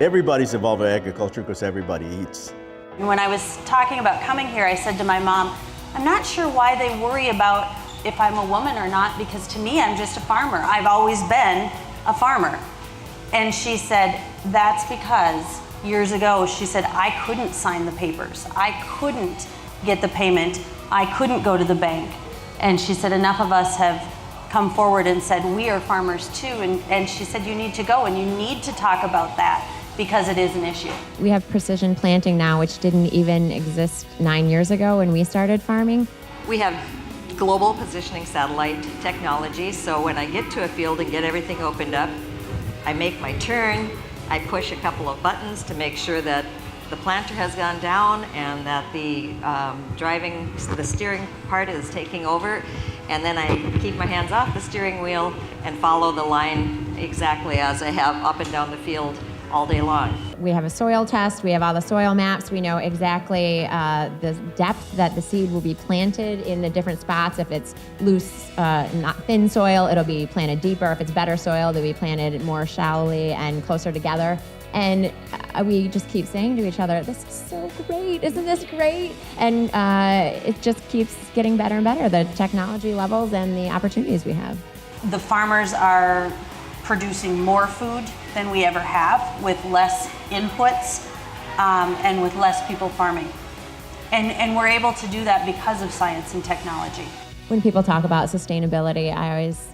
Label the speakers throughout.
Speaker 1: Everybody's involved in agriculture because everybody eats.
Speaker 2: When I was talking about coming here, I said to my mom, I'm not sure why they worry about if I'm a woman or not, because to me, I'm just a farmer. I've always been a farmer. And she said, that's because years ago, she said, I couldn't sign the papers. I couldn't get the payment. I couldn't go to the bank. And she said, enough of us have come forward and said, we are farmers too. And she said, you need to go and you need to talk about that because it is an issue.
Speaker 3: We have precision planting now, which didn't even exist 9 years ago when we started farming.
Speaker 4: We have global positioning satellite technology, so when I get to a field and get everything opened up, I make my turn, I push a couple of buttons to make sure that the planter has gone down and that the steering part is taking over, and then I keep my hands off the steering wheel and follow the line exactly as I have up and down the field all day long.
Speaker 3: We have a soil test, we have all the soil maps, we know exactly the depth that the seed will be planted in the different spots. If it's loose, not thin soil, it'll be planted deeper. If it's better soil, they'll be planted more shallowly and closer together. And we just keep saying to each other, this is so great, isn't this great? And it just keeps getting better and better, the technology levels and the opportunities we have.
Speaker 2: The farmers are producing more food than we ever have with less inputs and with less people farming. And we're able to do that because of science and technology.
Speaker 3: When people talk about sustainability, I always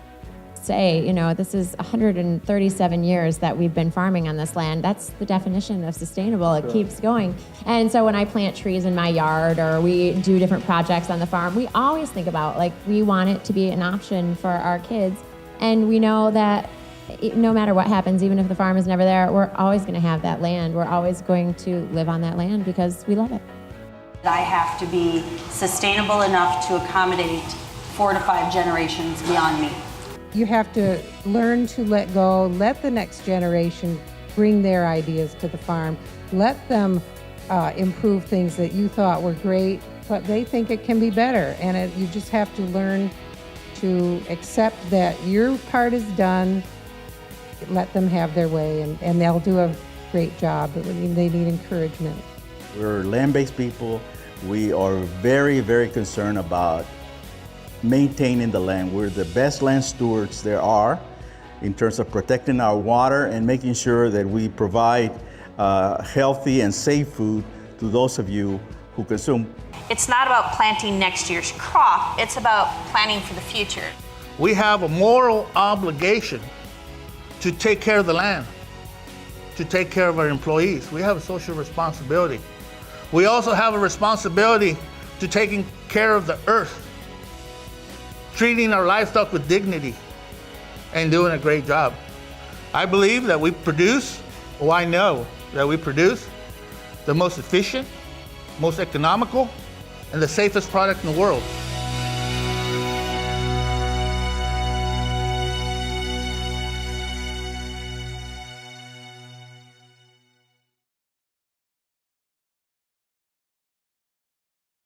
Speaker 3: say, you know, this is 137 years that we've been farming on this land. That's the definition of sustainable. It keeps going. And so when I plant trees in my yard or we do different projects on the farm, we always think about, like, we want it to be an option for our kids. And we know that no matter what happens, even if the farm is never there, we're always going to have that land. We're always going to live on that land because we love it.
Speaker 2: I have to be sustainable enough to accommodate 4 to 5 generations beyond me.
Speaker 5: You have to learn to let go, let the next generation bring their ideas to the farm, let them improve things that you thought were great, but they think it can be better. And you just have to learn to accept that your part is done, let them have their way, and they'll do a great job, but they need encouragement.
Speaker 1: We're land-based people. We are very, very concerned about maintaining the land. We're the best land stewards there are in terms of protecting our water and making sure that we provide healthy and safe food to those of you who consume.
Speaker 2: It's not about planting next year's crop, it's about planning for the future.
Speaker 6: We have a moral obligation to take care of the land, to take care of our employees. We have a social responsibility. We also have a responsibility to taking care of the earth, treating our livestock with dignity, and doing a great job. I believe that we produce, or I know that we produce, the most efficient, most economical, and the safest product in the world.